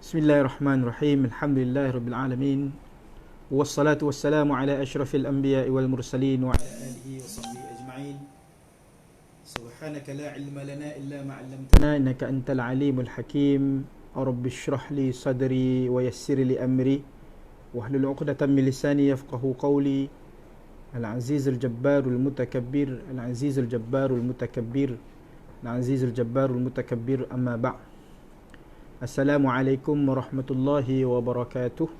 Bismillahirrahmanirrahim. Alhamdulillahirabbil alamin. Wassalatu wassalamu ala asyrafil anbiya'i wal mursalin wa ala alihi wa sahbihi ajma'in. Subhanaka la ilma lana illa ma 'allamtana innaka antal alimul hakim. Rabbi shrah li sadri wa yassir li amri wahlul 'uqdatam min lisani yafqahu qawli. Al-'azizul jabbarul mutakabbir, al-'azizul jabbarul mutakabbir, al-'azizul jabbarul mutakabbir, amma ba'. Assalamualaikum warahmatullahi wabarakatuh.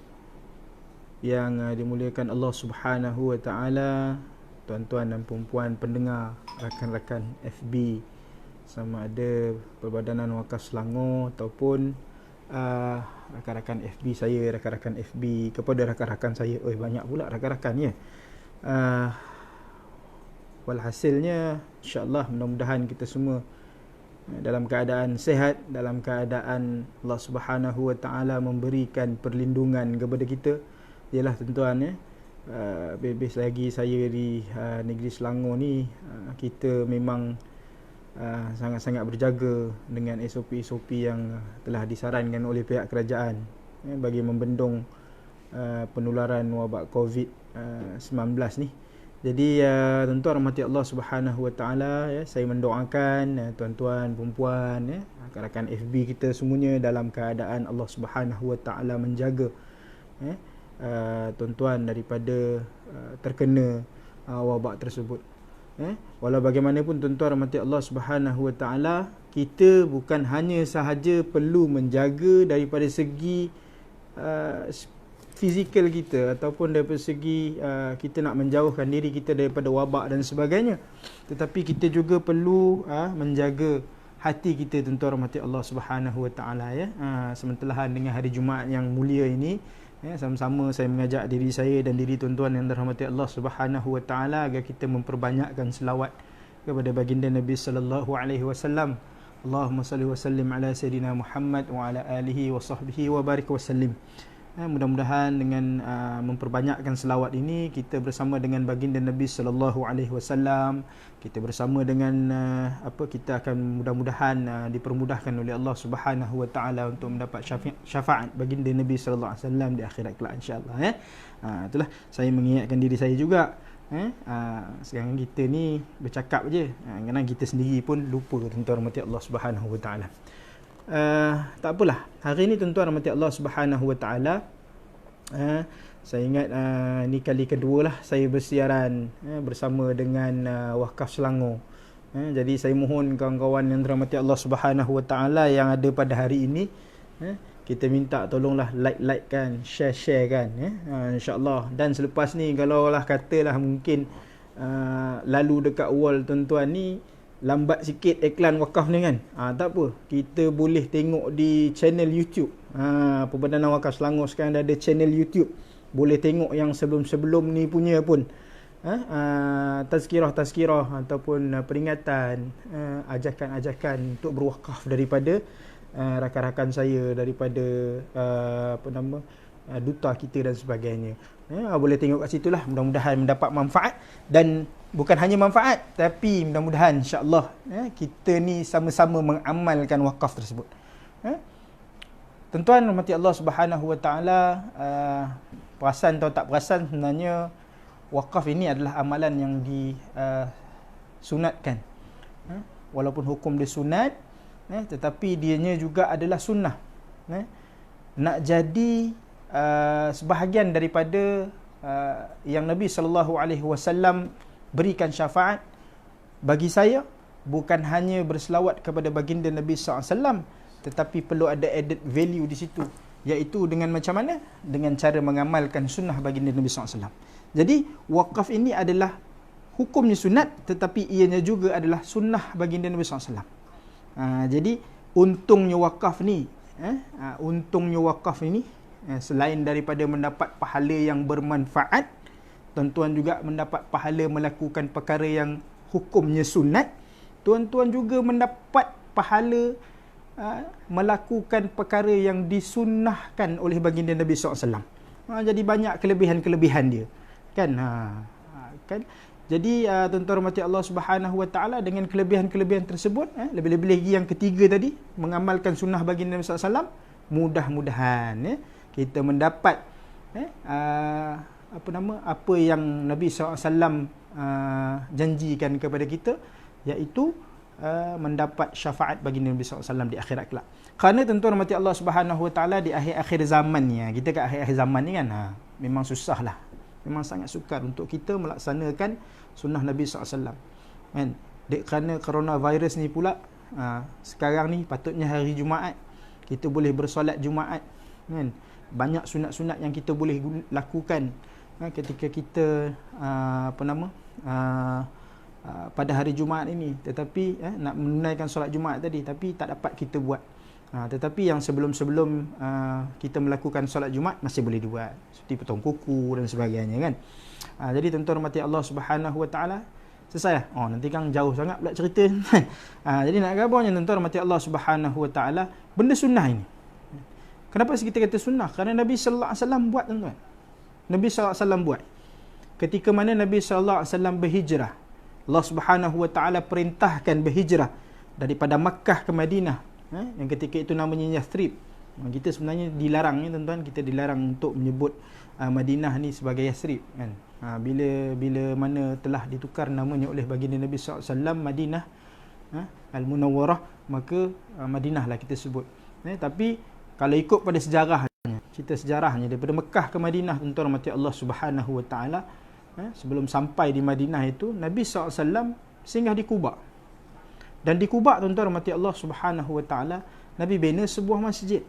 Yang dimuliakan Allah Subhanahu wa taala, tuan-tuan dan puan-puan pendengar, rakan-rakan FB, sama ada Perbadanan Wakaf Selangor ataupun rakan-rakan FB saya, rakan-rakan FB kepada rakan-rakan saya. Banyak pula rakan-rakan ya. Walhasilnya insya-Allah mudah-mudahan kita semua dalam keadaan sehat, dalam keadaan Allah Subhanahu wa taala memberikan perlindungan kepada kita. Ialah tuan-tuan bebas lagi saya di negeri Selangor ni, kita memang sangat-sangat berjaga dengan SOP-SOP yang telah disarankan oleh pihak kerajaan bagi membendung penularan wabak COVID-19 ni. Jadi tuan-tuan rahmati Allah Subhanahu wa taala, saya mendoakan tuan-tuan, perempuan, rakan-rakan FB kita semuanya dalam keadaan Allah Subhanahu wa taala menjaga tuan-tuan daripada terkena wabak tersebut. Walau bagaimanapun tuan-tuan rahmati Allah Subhanahu wa taala, kita bukan hanya sahaja perlu menjaga daripada segi fizikal kita ataupun daripada segi kita nak menjauhkan diri kita daripada wabak dan sebagainya, tetapi kita juga perlu menjaga hati kita, tuan-tuan rahmati Allah Subhanahu wa taala sementelahan dengan hari Jumaat yang mulia ini, sama-sama saya mengajak diri saya dan diri tuan-tuan yang dirahmati Allah Subhanahu wa taala agar kita memperbanyakkan selawat kepada baginda Nabi sallallahu alaihi wasallam. Allahumma salli wa sallim ala sayidina Muhammad wa ala alihi wa sahbihi wa barik wa sallim. Mudah-mudahan dengan memperbanyakkan selawat ini, kita bersama dengan baginda Nabi sallallahu alaihi wasallam, kita bersama dengan kita akan mudah-mudahan dipermudahkan oleh Allah Subhanahu wa taala untuk mendapat syafaat baginda Nabi sallallahu alaihi wasallam di akhirat kelak insya-Allah itulah saya mengingatkan diri saya juga. Sekarang kita ni bercakap je, kadang kita sendiri pun lupa, tuan-tuan rahmati Allah Subhanahu wa taala. Tak apalah, hari ni tuan-tuan rahmati Allah Subhanahu wa taala, saya ingat ni kali kedua lah saya bersiaran bersama dengan Wakaf Selangor. Jadi saya mohon kawan-kawan yang dirahmati Allah Subhanahu wa taala yang ada pada hari ini, kita minta tolonglah like kan, share kan, insya-Allah. Dan selepas ni kalau lah katalah mungkin lalu dekat wall tuan-tuan ni lambat sikit iklan wakaf ni kan, tak apa, kita boleh tengok di channel YouTube. Perbadanan Wakaf Selangor sekarang dah ada channel YouTube, boleh tengok yang sebelum-sebelum ni punya pun, tazkirah ataupun peringatan, ajakan-ajakan untuk berwakaf daripada rakan-rakan saya, daripada duta kita dan sebagainya. Boleh tengok kat situlah, mudah-mudahan mendapat manfaat. Dan bukan hanya manfaat, tapi mudah-mudahan insya-Allah kita ni sama-sama mengamalkan wakaf tersebut. Tuan-tuan rahmati Allah Subhanahu wa taala, perasan atau tak perasan, sebenarnya wakaf ini adalah amalan yang disunatkan. Walaupun hukum dia sunat, tetapi dianya juga adalah sunnah. Nak jadi sebahagian daripada yang Nabi sallallahu alaihi wasallam berikan syafaat bagi saya, bukan hanya berselawat kepada baginda Nabi sallallahu alaihi wasallam, tetapi perlu ada added value di situ, iaitu dengan macam mana? Dengan cara mengamalkan sunnah baginda Nabi sallallahu alaihi wasallam. Jadi wakaf ini adalah hukumnya sunat, tetapi ianya juga adalah sunnah baginda Nabi sallallahu alaihi wasallam. Jadi untungnya wakaf ini, selain daripada mendapat pahala yang bermanfaat, tuan-tuan juga mendapat pahala melakukan perkara yang hukumnya sunat. Tuan-tuan juga mendapat pahala melakukan perkara yang disunnahkan oleh baginda Nabi SAW. Jadi banyak kelebihan-kelebihan dia kan. Jadi tuan-tuan rahmati Allah Subhanahu wa taala, dengan kelebihan-kelebihan tersebut, lebih-lebih lagi yang ketiga tadi, mengamalkan sunnah baginda Nabi SAW, mudah-mudahan kita mendapat apa yang Nabi SAW janjikan kepada kita, iaitu mendapat syafaat bagi Nabi SAW di akhirat kelak. Kerana tuan-tuan rahmati Allah Subhanahu Wa Taala, di akhir-akhir zaman ni, kita kat akhir-akhir zaman ni kan, memang susah lah, memang sangat sukar untuk kita melaksanakan sunnah Nabi SAW kan. Kerana coronavirus ni pula, sekarang ni patutnya hari Jumaat kita boleh bersolat Jumaat kan. Banyak sunat-sunat yang kita boleh lakukan ketika kita pada hari Jumaat ini, tetapi nak menunaikan solat Jumaat tadi, tapi tak dapat kita buat. Tetapi yang sebelum-sebelum kita melakukan solat Jumaat masih boleh dibuat, seperti potong kuku dan sebagainya kan. Jadi tuan-tuan rahmati Allah Subhanahu Wa Taala, selesai. Nanti kan jauh sangat pula cerita. Jadi nak gabarnya tuan-tuan rahmati Allah Subhanahu Wa Taala, benda sunnah ini. Kenapa kita kata sunnah? Kerana Nabi sallallahu alaihi wasallam buat, tuan-tuan. Nabi sallallahu alaihi wasallam buat. Ketika mana Nabi sallallahu alaihi wasallam berhijrah, Allah Subhanahu Wa Taala perintahkan berhijrah daripada Makkah ke Madinah, yang ketika itu namanya Yathrib. Kita sebenarnya dilarang tuan-tuan, kita dilarang untuk menyebut Madinah ni sebagai Yathrib kan. Bila mana telah ditukar namanya oleh baginda Nabi sallallahu alaihi wasallam Madinah Al-Munawwarah, maka Madinah lah kita sebut. Tapi kalau ikut pada sejarahnya, cerita sejarahnya daripada Mekah ke Madinah, tuan-tuan rahmati Allah Subhanahu Wa Taala, sebelum sampai di Madinah itu, Nabi SAW singgah di Quba. Dan di Quba, tuan-tuan rahmati Allah Subhanahu Wa Taala, Nabi bina sebuah masjid.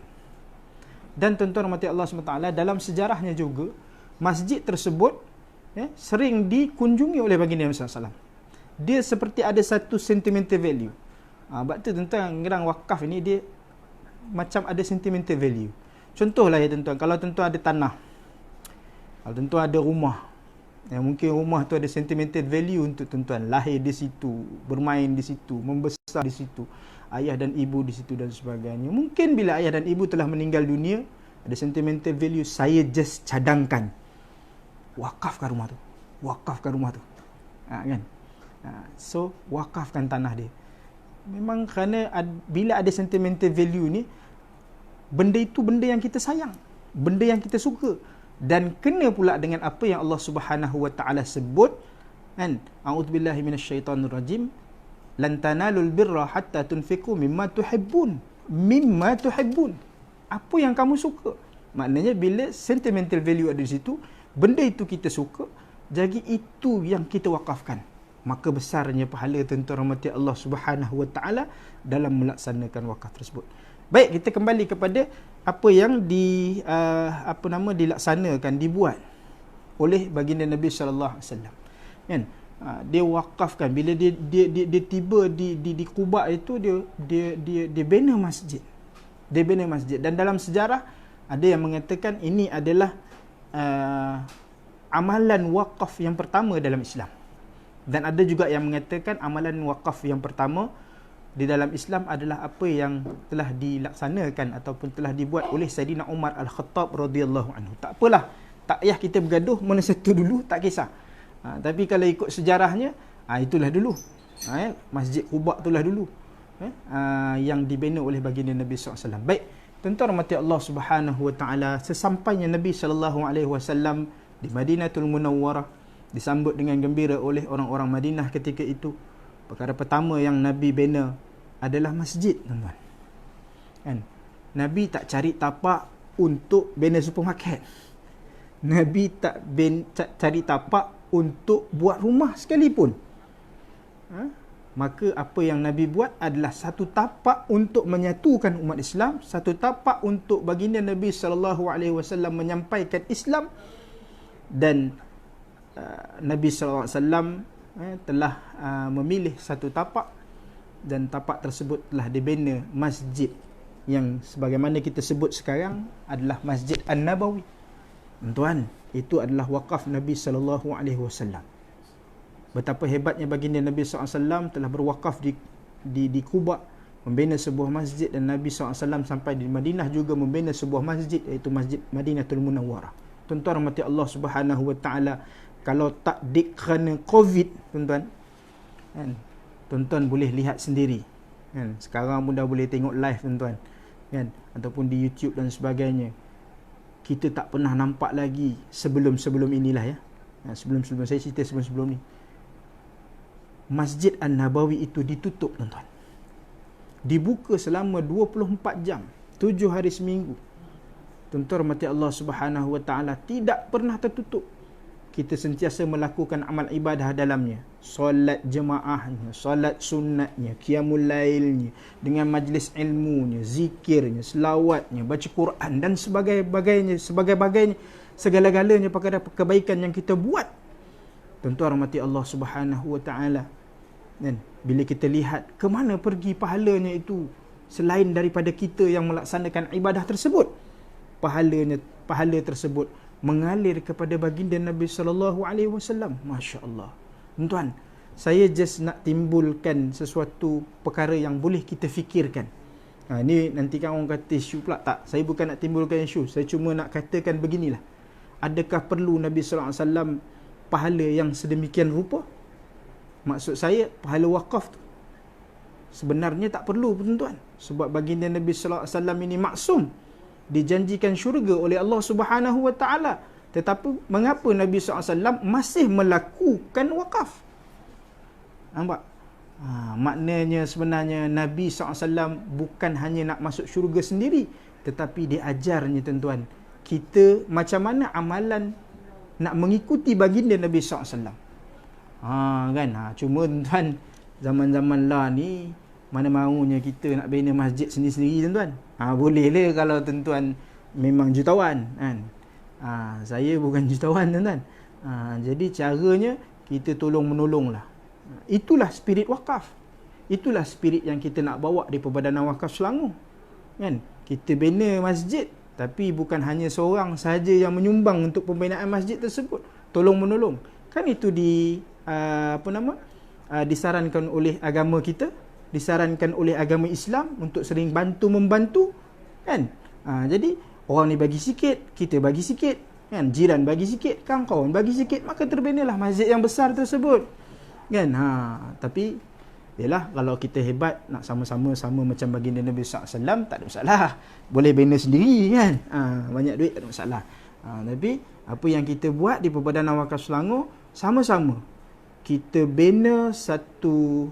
Dan tuan-tuan rahmati Allah Subhanahu Wa Taala, dalam sejarahnya juga, masjid tersebut sering dikunjungi oleh baginda Nabi SAW. Dia seperti ada satu sentimental value. Sebab tu tuan-tuan, kadang wakaf ini dia macam ada sentimental value. Contohlah tuan-tuan, kalau tuan-tuan ada tanah, kalau tuan-tuan ada rumah, mungkin rumah tu ada sentimental value untuk tuan-tuan, lahir di situ, bermain di situ, membesar di situ, ayah dan ibu di situ dan sebagainya. Mungkin bila ayah dan ibu telah meninggal dunia, ada sentimental value, saya just cadangkan, wakafkan rumah tu, wakafkan rumah tu, kan? So wakafkan tanah dia. Memang kerana bila ada sentimental value ni, benda itu benda yang kita sayang, benda yang kita suka, dan kena pula dengan apa yang Allah Subhanahu Wa Taala sebut kan, a'udzubillahi minasyaitonirrajim, lan tanalul birra hatta tunfiqu mimma tuhibbun. Mimma tuhibbun, apa yang kamu suka. Maknanya bila sentimental value ada di situ, benda itu kita suka, jadi itu yang kita wakafkan, maka besarnya pahala tuan-tuan rahmati Allah Subhanahu Wa Taala dalam melaksanakan wakaf tersebut. Baik, kita kembali kepada apa yang dilaksanakan, dibuat oleh baginda Nabi sallallahu alaihi wasallam. Kan? Dia wakafkan bila dia tiba di Quba itu, dia bina masjid. Dia bina masjid, dan dalam sejarah ada yang mengatakan ini adalah amalan wakaf yang pertama dalam Islam. Dan ada juga yang mengatakan amalan wakaf yang pertama di dalam Islam adalah apa yang telah dilaksanakan ataupun telah dibuat oleh Saidina Umar Al-Khattab radhiyallahu anhu. Tak apalah, tak payah kita bergaduh mana satu dulu, tak kisah. Tapi kalau ikut sejarahnya, itulah dulu. Masjid Quba itulah dulu. Yang dibina oleh baginda Nabi SAW. Baik, tuan-tuan rahmati Allah Subhanahu Wa Taala, sesampainya Nabi SAW di Madinatul Munawwarah, disambut dengan gembira oleh orang-orang Madinah ketika itu. Perkara pertama yang Nabi bina adalah masjid, tuan-tuan. Kan? Nabi tak cari tapak untuk bina supermarket. Nabi tak cari tapak untuk buat rumah sekalipun. Maka apa yang Nabi buat adalah satu tapak untuk menyatukan umat Islam, satu tapak untuk baginda Nabi SAW menyampaikan Islam. Dan Nabi SAW telah memilih satu tapak, dan tapak tersebut telah dibina masjid yang sebagaimana kita sebut sekarang adalah Masjid An-Nabawi. Tuan, itu adalah wakaf Nabi SAW. Betapa hebatnya baginda Nabi SAW telah berwakaf di Quba, membina sebuah masjid, dan Nabi SAW sampai di Madinah juga membina sebuah masjid, iaitu Masjid Madinatul Munawwarah. Tuan-tuan rahmati Allah Subhanahu Wa Taala, kalau tak kerana COVID, tuan-tuan, kan, tuan-tuan boleh lihat sendiri, kan, sekarang pun dah boleh tengok live, tuan-tuan, kan, ataupun di YouTube dan sebagainya, kita tak pernah nampak lagi sebelum inilah ya. Sebelum saya cerita sebelum ni, Masjid An-Nabawi itu ditutup, tuan-tuan. Dibuka selama 24 jam, 7 hari seminggu. Tuan-tuan rahmati Allah Subhanahu wa taala, tidak pernah tertutup. Kita sentiasa melakukan amal ibadah dalamnya. Solat jemaahnya, solat sunatnya, qiyamul lailnya, dengan majlis ilmunya, zikirnya, selawatnya, baca Quran dan sebagainya, segala-galanya perkara kebaikan yang kita buat. Tuan-tuan rahmati Allah Subhanahu wa taala. Dan bila kita lihat ke mana pergi pahalanya itu, selain daripada kita yang melaksanakan ibadah tersebut, pahala tersebut mengalir kepada baginda Nabi sallallahu alaihi wasallam. Masya-Allah. Tuan-tuan, saya just nak timbulkan sesuatu perkara yang boleh kita fikirkan. Ni nanti kan orang kata isu pula. Tak, saya bukan nak timbulkan isu. Saya cuma nak katakan beginilah. Adakah perlu Nabi sallallahu alaihi wasallam pahala yang sedemikian rupa? Maksud saya, pahala wakaf tu sebenarnya tak perlu, tuan-tuan. Sebab baginda Nabi sallallahu alaihi wasallam ini maksum, dijanjikan syurga oleh Allah Subhanahu wa taala. Tetapi mengapa Nabi sallallahu alaihi wasallam masih melakukan wakaf? Nampak? Maknanya sebenarnya Nabi sallallahu alaihi wasallam bukan hanya nak masuk syurga sendiri, tetapi dia ajarnya, tuan-tuan, kita macam mana amalan nak mengikuti baginda Nabi sallallahu alaihi wasallam. Kan? Cuma, tuan-tuan, zaman-zaman lah ni, mana maunya kita nak bina masjid sendiri-sendiri, tuan-tuan. Boleh lah kalau tuan-tuan memang jutawan, kan. Saya bukan jutawan, tuan-tuan. Jadi caranya kita tolong-menolong lah. Itulah spirit wakaf. Itulah spirit yang kita nak bawa di Perbadanan Wakaf Selangor, kan. Kita bina masjid, tapi bukan hanya seorang sahaja yang menyumbang untuk pembinaan masjid tersebut. Tolong-menolong. Kan itu disarankan oleh agama kita, disarankan oleh agama Islam untuk sering bantu-membantu, kan. Jadi orang ni bagi sikit, kita bagi sikit, kan. Jiran bagi sikit, kawan-kawan bagi sikit, maka terbinalah masjid yang besar tersebut, kan. Tapi yalah, kalau kita hebat nak sama-sama macam baginda Nabi sallallahu alaihi wasallam, tak ada masalah. Boleh bina sendiri, kan. Banyak duit, tak ada masalah. Tapi apa yang kita buat di Perbadanan Wakaf Selangor, sama-sama kita bina satu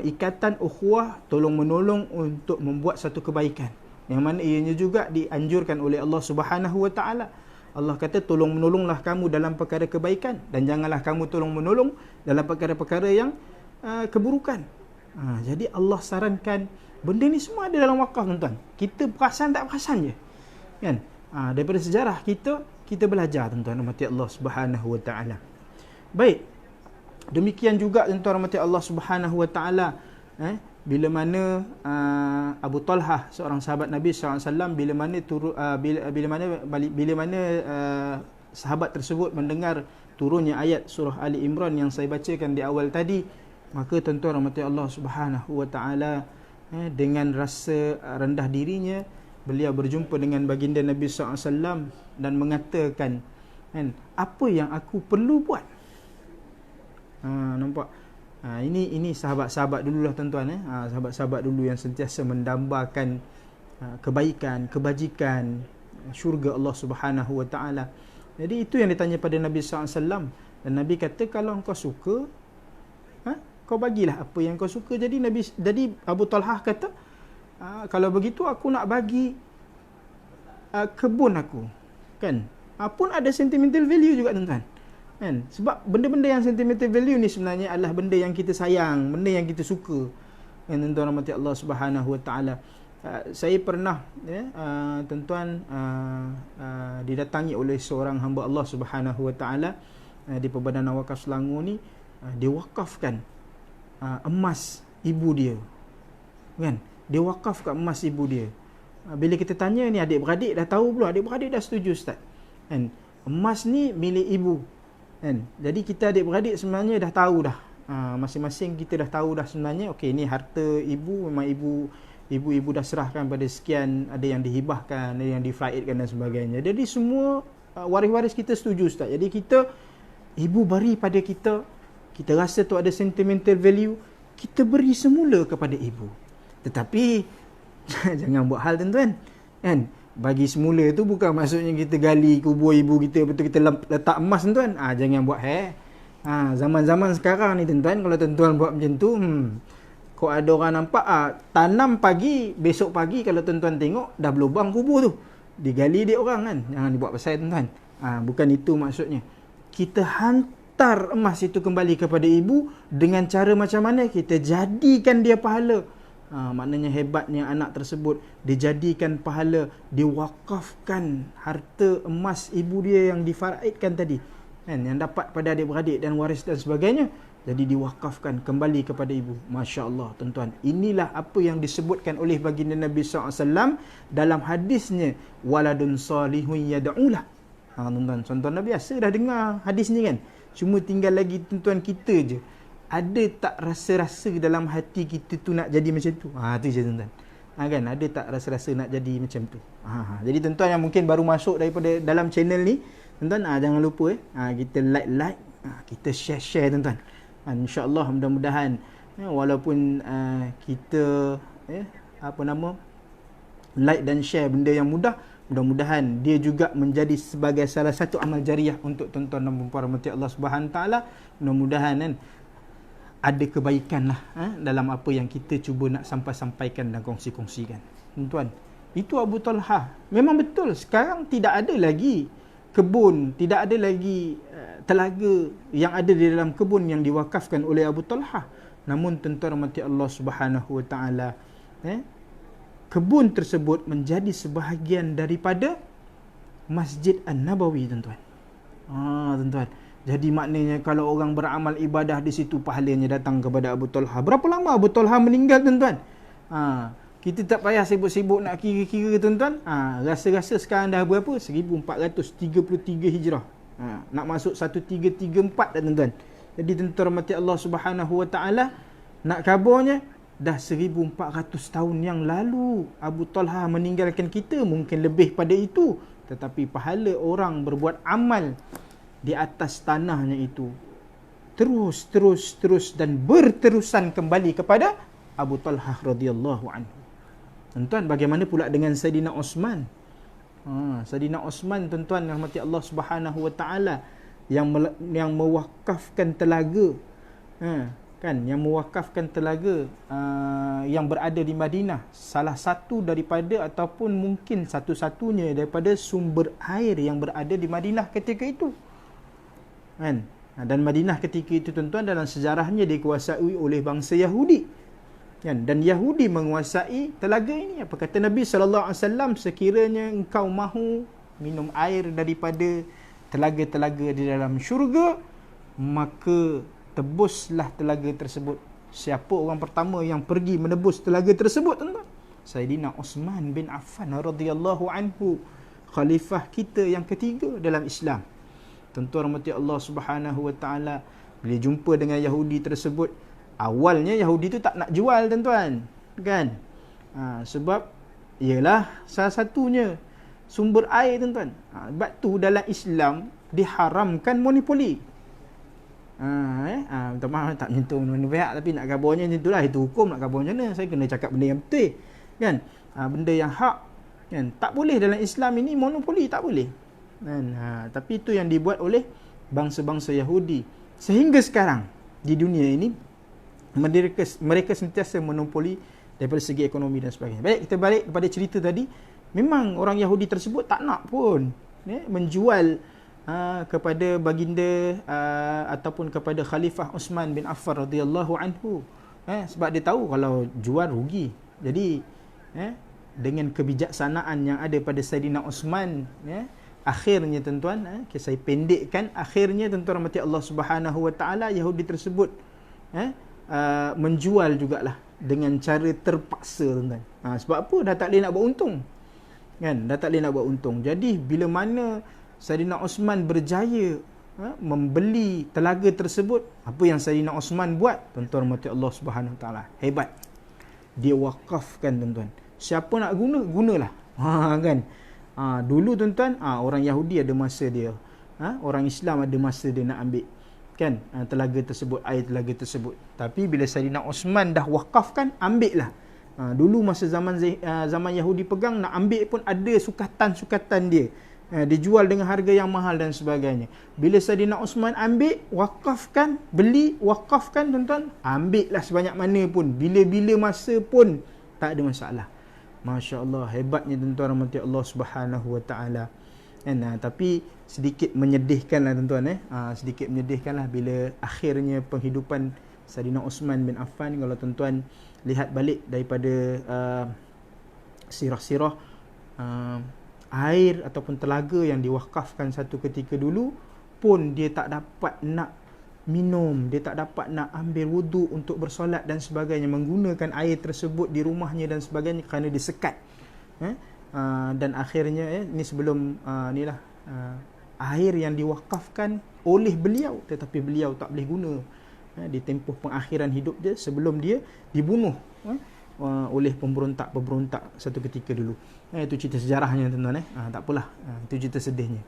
ikatan ukhuwah, tolong-menolong untuk membuat satu kebaikan, yang mana ianya juga dianjurkan oleh Allah Subhanahu wa taala. Allah kata, tolong-menolonglah kamu dalam perkara kebaikan, dan janganlah kamu tolong-menolong dalam perkara-perkara yang keburukan. Jadi Allah sarankan benda ni semua ada dalam wakaf, tuan-tuan. Kita perasan tak perasan je, kan. Daripada sejarah kita belajar, tuan-tuan rahmati Allah Subhanahu wa taala. Baik, demikian juga, tuan-tuan rahmati Allah Subhanahu wa taala, bila mana Abu Talhah, seorang sahabat Nabi sallallahu alaihi wasallam, bila mana sahabat tersebut mendengar turunnya ayat surah Ali Imran yang saya bacakan di awal tadi, maka tuan-tuan rahmati Allah Subhanahu wa taala, dengan rasa rendah dirinya, beliau berjumpa dengan baginda Nabi sallallahu alaihi wasallam dan mengatakan, apa yang aku perlu buat? Nampak? Ini sahabat-sahabat dululah, tuan-tuan. Sahabat-sahabat dulu yang sentiasa mendambakan kebaikan, kebajikan, syurga Allah Subhanahu wa taala. Jadi itu yang ditanya pada Nabi sallallahu alaihi wasallam, dan Nabi kata, kalau engkau suka, kau bagilah apa yang kau suka. Jadi Abu Talhah kata, kalau begitu aku nak bagi kebun aku, kan. Pun ada sentimental value juga, tuan-tuan, kan. Sebab benda-benda yang sentimental value ni sebenarnya adalah benda yang kita sayang, benda yang kita suka, kan, tuan-tuan rahmati Allah Subhanahu wa taala. Saya pernah, tuan-tuan, didatangi oleh seorang hamba Allah Subhanahu wa taala di Perbadanan Wakaf Selangor ni. Dia wakafkan emas ibu dia, kan. Dia wakafkan emas ibu dia. Bila kita tanya ni, adik-beradik dah tahu belum? Adik-beradik dah setuju, Ustaz, kan. Emas ni milik ibu, kan. Jadi kita adik-beradik sebenarnya dah tahu dah. Masing-masing kita dah tahu dah sebenarnya, okey, ni harta ibu, memang ibu dah serahkan pada sekian, ada yang dihibahkan, ada yang difaidkan dan sebagainya. Jadi semua waris-waris kita setuju, Ustaz. Jadi ibu beri pada kita rasa tu ada sentimental value, kita beri semula kepada ibu. Tetapi Jangan buat hal tuan-tuan. Kan? Bagi semula tu bukan maksudnya kita gali kubur ibu kita, betul kita letak emas tuan-tuan. Jangan buat zaman-zaman sekarang ni tuan-tuan, kalau tuan-tuan buat macam tu, kau ada orang nampak tanam pagi, besok pagi kalau tuan-tuan tengok dah berlubang kubur tu. Digali dia orang kan. Jangan dibuat pasal tuan-tuan. Bukan itu maksudnya. Kita hantar emas itu kembali kepada ibu dengan cara macam mana? Kita jadikan dia pahala. Maknanya hebatnya anak tersebut, dijadikan pahala, diwakafkan harta emas ibu dia yang difaraidkan tadi, kan, yang dapat pada adik-beradik dan waris dan sebagainya, jadi diwakafkan kembali kepada ibu. Masya Allah tuan-tuan, inilah apa yang disebutkan oleh baginda Nabi SAW dalam hadisnya, waladun salihun yad'ulah. Tuan-tuan Nabi biasa dah dengar hadis ni kan, cuma tinggal lagi tuan-tuan kita je, ada tak rasa-rasa dalam hati kita tu nak jadi macam tu? Tu je tuan-tuan. Kan, ada tak rasa-rasa nak jadi macam tu? Jadi tuan-tuan yang mungkin baru masuk daripada dalam channel ni, tuan-tuan jangan lupa kita like, kita share tuan-tuan. InsyaAllah mudah-mudahan walaupun kita like dan share benda yang mudah, mudah-mudahan dia juga menjadi sebagai salah satu amal jariah untuk tuan-tuan dan puan-puan rahmati Allah Subhanahu Taala. Mudah-mudahan kan ada kebaikan lah dalam apa yang kita cuba nak sampaikan dan kongsi-kongsikan. Tuan-tuan, itu Abu Talha. Memang betul, sekarang tidak ada lagi kebun, tidak ada lagi telaga yang ada di dalam kebun yang diwakafkan oleh Abu Talha. Namun tuan-tuan rahmati Allah Subhanahu Wa Taala, kebun tersebut menjadi sebahagian daripada Masjid An-Nabawi tuan-tuan. Tuan-tuan, jadi maknanya kalau orang beramal ibadah di situ, pahalanya datang kepada Abu Talha. Berapa lama Abu Talha meninggal tuan-tuan? Kita tak payah sibuk-sibuk nak kira-kira tuan-tuan. Rasa-rasa sekarang dah berapa? 1433 Hijrah. Nak masuk 1334 dah tuan-tuan. Jadi tuan-tuan rahmati Allah Subhanahu Wa Taala, nak kabarnya dah 1400 tahun yang lalu Abu Talha meninggalkan kita. Mungkin lebih pada itu, tetapi pahala orang berbuat amal di atas tanahnya itu terus dan berterusan kembali kepada Abu Talha radhiyallahu anhu. Tuan-tuan, bagaimana pula dengan Saidina Osman? Saidina Osman tuan-tuan rahmati Allah Subhanahu Wa Taala, yang mewakafkan telaga, yang mewakafkan telaga yang berada di Madinah, salah satu daripada ataupun mungkin satu-satunya daripada sumber air yang berada di Madinah ketika itu. Dan Madinah ketika itu tuan-tuan dalam sejarahnya dikuasai oleh bangsa Yahudi, dan Yahudi menguasai telaga ini. Apa kata Nabi SAW? Sekiranya engkau mahu minum air daripada telaga-telaga di dalam syurga, maka tebuslah telaga tersebut. Siapa orang pertama yang pergi menebus telaga tersebut tuan-tuan? Saidina Uthman bin Affan radhiyallahu anhu, khalifah kita yang ketiga dalam Islam. Tuan-tuan rahmati Allah Subhanahu Wa Taala, bila jumpa dengan Yahudi tersebut, awalnya Yahudi tu tak nak jual tuan-tuan, kan? Sebab ialah salah satunya sumber air tuan-tuan. Sebab tu dalam Islam diharamkan monopoli. Minta maaf tak menyentuh mana pihak, tapi nak kabarnya macam itulah, itu hukum. Nak kabar macam mana? Saya kena cakap benda yang betul, kan? Benda yang hak, kan? Tak boleh dalam Islam ini monopoli, tak boleh. Tapi itu yang dibuat oleh bangsa-bangsa Yahudi, sehingga sekarang di dunia ini mereka sentiasa monopoli daripada segi ekonomi dan sebagainya. Baik, kita balik kepada cerita tadi. Memang orang Yahudi tersebut tak nak pun menjual kepada baginda ataupun kepada Khalifah Uthman bin Affan radhiyallahu anhu, sebab dia tahu kalau jual rugi. Jadi dengan kebijaksanaan yang ada pada Saidina Uthman, akhirnya tuan-tuan, saya pendekkan, akhirnya tuan-tuan rahmati Allah Subhanahu Wa Taala, Yahudi tersebut menjual jugalah dengan cara terpaksa tuan-tuan. Sebab apa? Dah tak boleh nak buat untung, kan? Dah tak boleh nak buat untung. Jadi bila mana Saidina Uthman berjaya membeli telaga tersebut, apa yang Saidina Uthman buat? Tuan-tuan rahmati Allah Subhanahu Wa Taala, hebat. Dia wakafkan tuan-tuan. Siapa nak guna, gunalah. Kan? Dulu tuan-tuan, orang Yahudi ada masa dia, orang Islam ada masa dia nak ambil, kan, telaga tersebut, air telaga tersebut. Tapi bila Saidina Uthman dah wakafkan, ambil lah. Dulu masa zaman Yahudi pegang, nak ambil pun ada sukatan-sukatan dia. Dijual dengan harga yang mahal dan sebagainya. Bila Saidina Osman ambil, wakafkan, beli, wakafkan tuan-tuan, ambil lah sebanyak mana pun, bila-bila masa pun tak ada masalah. Masya Allah, hebatnya tuan-tuan rahmati Allah Subhanahu Wa Taala. Tapi sedikit menyedihkan lah tuan-tuan. Sedikit menyedihkan lah bila akhirnya penghidupan Saidina Osman bin Affan. Kalau tuan-tuan lihat balik daripada sirah-sirah, air ataupun telaga yang diwakafkan satu ketika dulu pun dia tak dapat nak minum, dia tak dapat nak ambil wudu untuk bersolat dan sebagainya, menggunakan air tersebut di rumahnya dan sebagainya kerana disekat. Dan akhirnya ini sebelum air yang diwakafkan oleh beliau, tetapi beliau tak boleh guna di tempoh pengakhiran hidup dia sebelum dia dibunuh oleh pemberontak satu ketika dulu. Itu cerita sejarahnya tuan-tuan. Tak apalah, itu cerita sedihnya.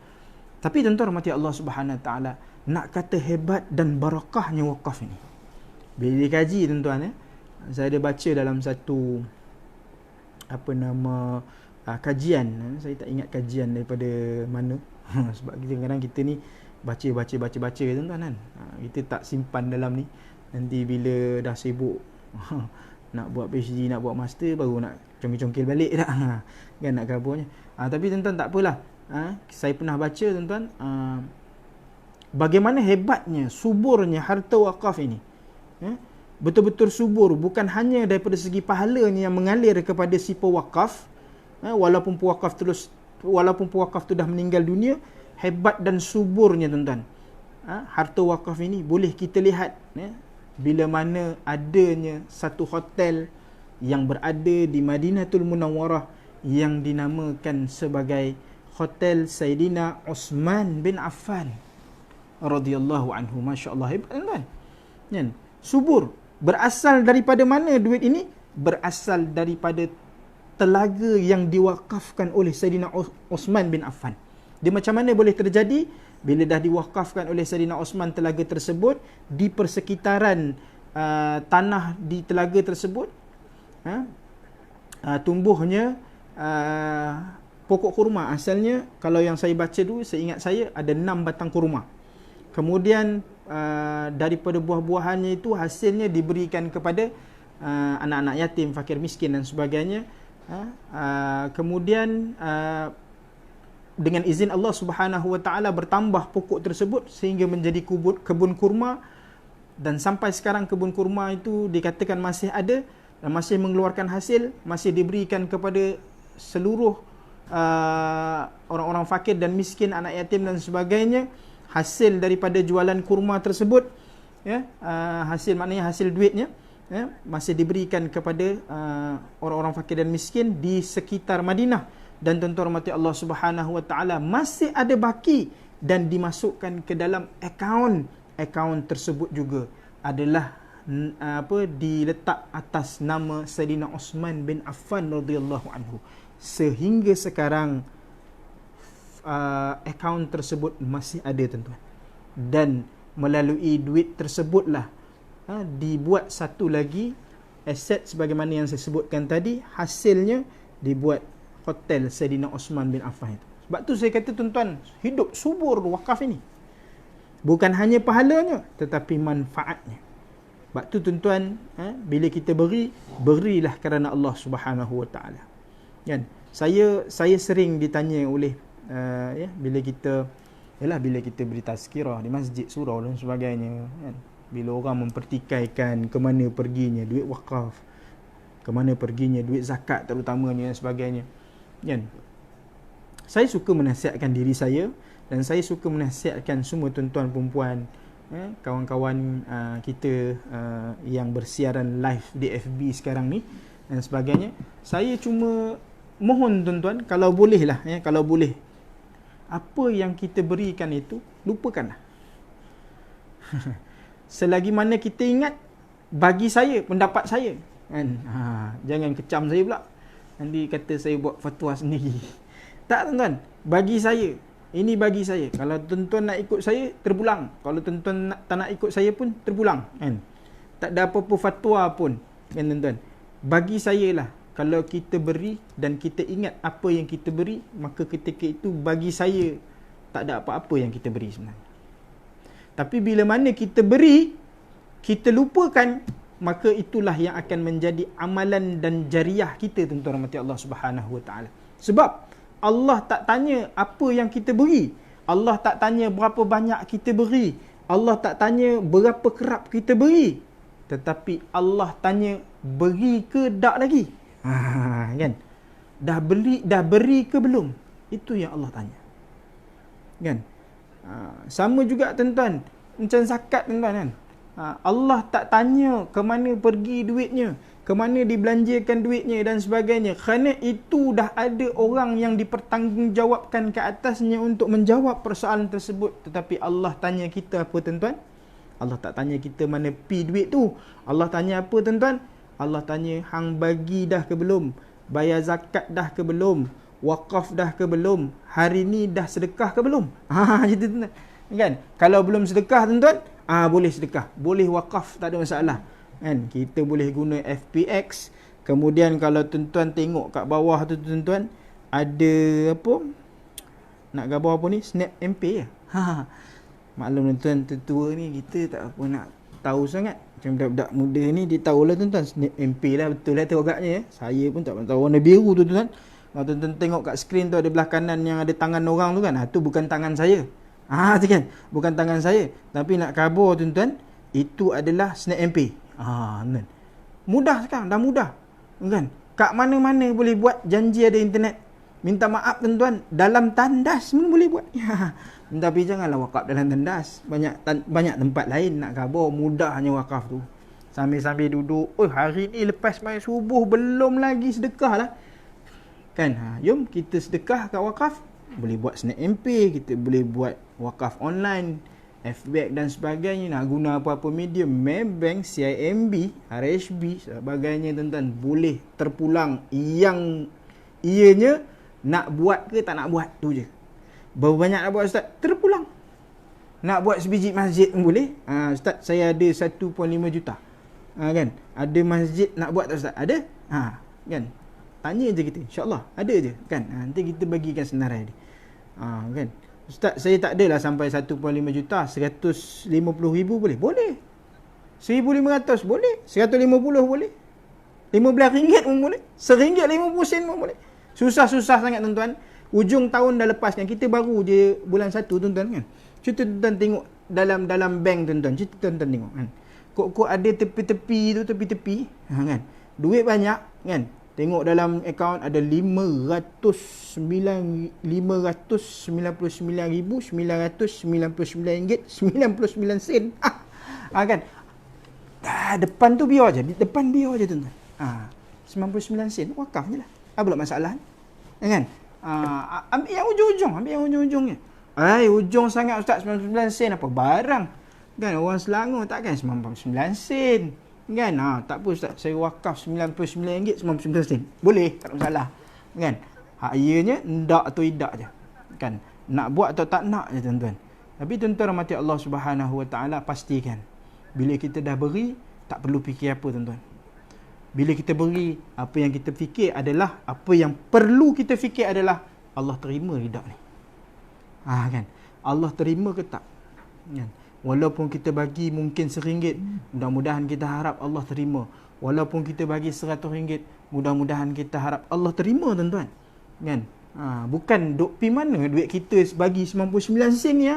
Tapi tuan-tuan rahmati Allah Subhanahu Wa Taala, nak kata hebat dan barakahnya wakaf ini, bila dikaji tuan-tuan, saya ada baca dalam satu kajian, saya tak ingat kajian daripada mana sebab kadang-kadang kita ni baca tuan-tuan kan. Kita tak simpan dalam ni, nanti bila dah sibuk nak buat PhD, nak buat master, baru nak congkil-congkil balik dah kan, nak gaburnya. Tapi tuan-tuan tak apalah. Saya pernah baca tuan-tuan, bagaimana hebatnya, suburnya harta wakaf ini. Betul-betul subur, bukan hanya daripada segi pahalanya yang mengalir kepada si pewakaf, walaupun pewakaf tu dah meninggal dunia, hebat dan suburnya tuan-tuan. Harta wakaf ini boleh kita lihat bila mana adanya satu hotel yang berada di Madinatul Munawwarah yang dinamakan sebagai Hotel Saidina Osman bin Affan radhiyallahu anhu. Masya-Allah, hebat tuan-tuan. Subur. Berasal daripada mana duit ini? Berasal daripada telaga yang diwakafkan oleh Saidina Osman bin Affan. Dia macam mana boleh terjadi? Bila dah diwakafkan oleh Saidina Osman telaga tersebut, di persekitaran tanah di telaga tersebut tumbuhnya pokok kurma. Asalnya, kalau yang saya baca dulu, seingat saya ada 6 batang kurma. Kemudian daripada buah-buahannya itu hasilnya diberikan kepada anak-anak yatim, fakir miskin dan sebagainya. Kemudian dengan izin Allah Subhanahu Wa Taala bertambah pokok tersebut sehingga menjadi kebun kurma, dan sampai sekarang kebun kurma itu dikatakan masih ada dan masih mengeluarkan hasil, masih diberikan kepada seluruh orang-orang fakir dan miskin, anak yatim dan sebagainya. Hasil daripada jualan kurma tersebut, hasil maknanya hasil duitnya, masih diberikan kepada orang-orang fakir dan miskin di sekitar Madinah. Dan tuan-tuan rahmati Allah Subhanahu Wa Taala, masih ada baki dan dimasukkan ke dalam akaun tersebut juga adalah diletak atas nama Saidina Osman bin Affan radhiyallahu anhu. Sehingga sekarang akaun tersebut masih ada tuan-tuan, dan melalui duit tersebutlah dibuat satu lagi aset sebagaimana yang saya sebutkan tadi. Hasilnya dibuat Hotel Saidina Osman bin Affan itu. Sebab tu saya kata tuan-tuan, hidup subur wakaf ini. Bukan hanya pahalanya, tetapi manfaatnya. Sebab tu tuan-tuan, bila kita berilah kerana Allah Subhanahu Wa Taala. Kan? Saya sering ditanya oleh bila kita beri tazkirah di masjid, surau dan sebagainya, kan? Bila orang mempertikaikan ke mana perginya duit wakaf, ke mana perginya duit zakat terutamanya dan sebagainya, kan? Saya suka menasihatkan diri saya, dan saya suka menasihatkan semua tuan-tuan perempuan, kawan-kawan kita yang bersiaran live di FB sekarang ni dan sebagainya. Saya cuma mohon tuan-tuan, kalau boleh lah, kalau boleh, apa yang kita berikan itu lupakanlah. Selagi mana kita ingat, bagi saya, pendapat saya, kan? Jangan kecam saya pula, nanti kata saya buat fatwa sendiri. Tak tuan-tuan, bagi saya, ini bagi saya. Kalau tuan-tuan nak ikut saya, terpulang. Kalau tuan-tuan tak nak ikut saya pun terpulang, kan? Tak ada apa-apa fatwa pun, kan tuan-tuan? bagi saya lah, kalau kita beri dan kita ingat apa yang kita beri, maka ketika itu bagi saya tak ada apa-apa yang kita beri sebenarnya. Tapi bila mana kita beri, kita lupakan, maka itulah yang akan menjadi amalan dan jariah kita, tuan-tuan rahmati Allah Subhanahu Wa Taala. Sebab Allah tak tanya apa yang kita beri, Allah tak tanya berapa banyak kita beri, Allah tak tanya berapa kerap kita beri, tetapi Allah tanya beri ke tak lagi. Kan? Dah beri ke belum? Itu yang Allah tanya. Kan? Sama juga tuan-tuan, macam zakat tuan-tuan kan. Allah tak tanya ke mana pergi duitnya, ke mana dibelanjakan duitnya dan sebagainya, kerana itu dah ada orang yang dipertanggungjawabkan ke atasnya untuk menjawab persoalan tersebut. Tetapi Allah tanya kita apa tuan-tuan? Allah tak tanya kita mana pi duit tu. Allah tanya apa tuan-tuan? Allah tanya hang bagi dah ke belum? Bayar zakat dah ke belum? Wakaf dah ke belum? Hari ni dah sedekah ke belum? Gitu tuan-tuan. Kan? Kalau belum sedekah tuan-tuan, boleh sedekah, boleh wakaf, tak ada masalah. Kan? Kita boleh guna FPX. Kemudian kalau tuan-tuan tengok kat bawah tu tuan-tuan, ada apa? Nak gambar apa ni? Snap MP ya. Maklum tuan-tuan, tertua ni kita tak apa nak tahu sangat. Macam budak-budak muda ni dia tahulah tuan-tuan, Snap MP lah, betul lah tu agaknya. Saya pun tak tahu warna biru tu tuan-tuan. Kalau tuan-tuan tengok kat skrin tu ada belah kanan yang ada tangan orang tu kan, tu bukan tangan saya. Tu kan, bukan tangan saya. Tapi nak khabar tuan-tuan, itu adalah Snap MP. Tuan. Mudah sekarang, dah mudah. Kan? Kat mana-mana boleh buat, janji ada internet. Minta maaf tuan-tuan, dalam tandas pun boleh buat. Tapi janganlah wakaf dalam tandas. Banyak tempat lain nak khabar, mudahnya wakaf tu. Sambil-sambil duduk, hari ni lepas main subuh belum lagi sedekah lah. Kan? Jom kita sedekah kat wakaf. Boleh buat Snap MP, kita boleh buat wakaf online, FBAC dan sebagainya. Nak guna apa-apa medium, Maybank, CIMB, RHB, sebagainya tuan-tuan, boleh terpulang. Yang ianya nak buat ke tak nak buat tu je. Berapa banyak nak buat Ustaz? Terpulang. Nak buat sebiji masjid pun boleh. Ustaz, saya ada 1.5 juta. Kan? Ada masjid nak buat tak Ustaz? Ada? Kan? Tanya je kita, insyaAllah ada je kan. Nanti kita bagikan senarai dia. Kan, Ustaz, saya tak adalah sampai 1.5 juta. 150,000 boleh? Boleh. 1,500 boleh. 150 boleh. RM15 pun boleh. RM1.50 pun boleh. Susah-susah sangat tuan-tuan. Ujung tahun dah lepas kan, kita baru je bulan 1 tuan-tuan kan. Cuba tuan-tuan tengok dalam bank tuan-tuan. Cuba tuan-tuan tengok kan, kok ada tepi-tepi tu, tepi-tepi kan, duit banyak kan. Tengok dalam akaun ada RM599,999.99 kan. Depan tu biar je, depan biar je tuan-tuan. 99 sen wakaf je lah. Apa masalah kan. Ambil yang ujung-ujungnya. Ujung sangat Ustaz, 99 sen apa barang kan. Orang Selangor takkan 99 sen kan. Tak apa Ustaz, saya wakaf RM99.99. Boleh, tak ada masalah kan. Ianya ndak atau tidak je kan. Nak buat atau tak nak je tuan-tuan. Tapi tuan-tuan rahmati Allah Subhanahu Wa Taala, pastikan bila kita dah beri, tak perlu fikir apa tuan-tuan. Bila kita beri, apa yang kita fikir adalah, apa yang perlu kita fikir adalah, Allah terima ke tak ni? Kan, Allah terima ke tak kan. Walaupun kita bagi mungkin RM1, mudah-mudahan kita harap Allah terima. Walaupun kita bagi RM100, mudah-mudahan kita harap Allah terima tuan-tuan kan. Bukan duk pi mana duit kita bagi 99 sen ni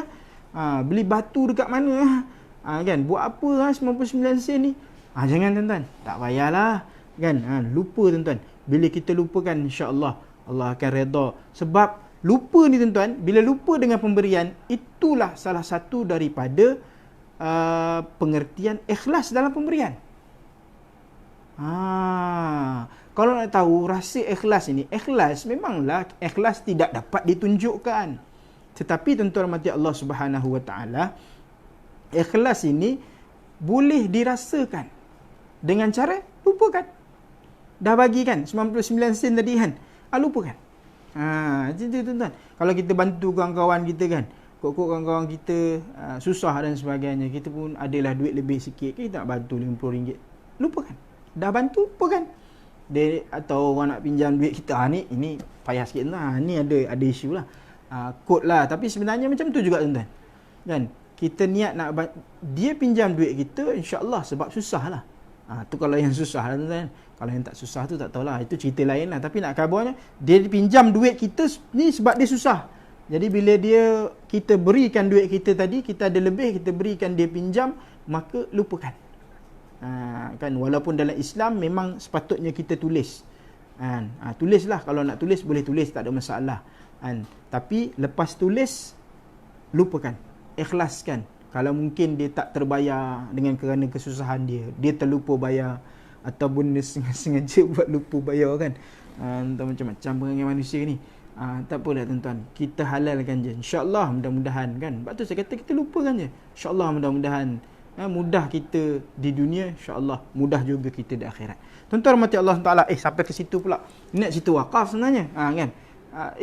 beli batu dekat mana kan, buat apa 99 sen ni. Jangan tuan-tuan, tak payahlah kan. Lupa tuan-tuan. Bila kita lupakan, insya-Allah Allah akan redha. Sebab lupa ni tuan-tuan, bila lupa dengan pemberian, itulah salah satu daripada pengertian ikhlas dalam pemberian. Kalau nak tahu rasa ikhlas ini, ikhlas memanglah ikhlas tidak dapat ditunjukkan. Tetapi tuan-tuan rahmati Allah Subhanahu Wa Taala, ikhlas ini boleh dirasakan dengan cara lupakan. Dah bagi kan 99 sen tadi kan, lupakan. Jadi tuan-tuan, kalau kita bantu kawan-kawan kita kan, kok kawan-kawan kita susah dan sebagainya, kita pun adalah duit lebih sikit, kita nak bantu RM50, lupakan. Dah bantu, lupakan. dia atau orang nak pinjam duit kita, ini payah sikit lah, ni ada isu lah, kod lah. Tapi sebenarnya macam tu juga tuan-tuan, kan? Kita niat nak dia pinjam duit kita, insya-Allah sebab susah lah. Tu kalau yang susah lah tuan-tuan. Kalau yang tak susah tu tak tahulah, itu cerita lain lah. Tapi nak khabarnya, dia pinjam duit kita ni sebab dia susah. Jadi bila kita berikan duit kita tadi, kita ada lebih, kita berikan dia pinjam, maka lupakan. Kan, walaupun dalam Islam memang sepatutnya kita tulis. Tulislah, kalau nak tulis boleh tulis, tak ada masalah. Tapi lepas tulis, lupakan, ikhlaskan. Kalau mungkin dia tak terbayar kerana kesusahan dia terlupa bayar, ataupun dia sengaja buat lupa bayar, kan. Macam-macam perangai manusia ni. Tak apalah tuan-tuan, kita halalkan je, insya-Allah, mudah-mudahan, kan. Sebab tu saya kata kita lupakan je, insya-Allah, mudah-mudahan mudah kita di dunia, insya-Allah mudah juga kita di akhirat. Tuan-tuan rahmati Allah Taala. Sampai ke situ pula, nak cerita wakaf sebenarnya, kan.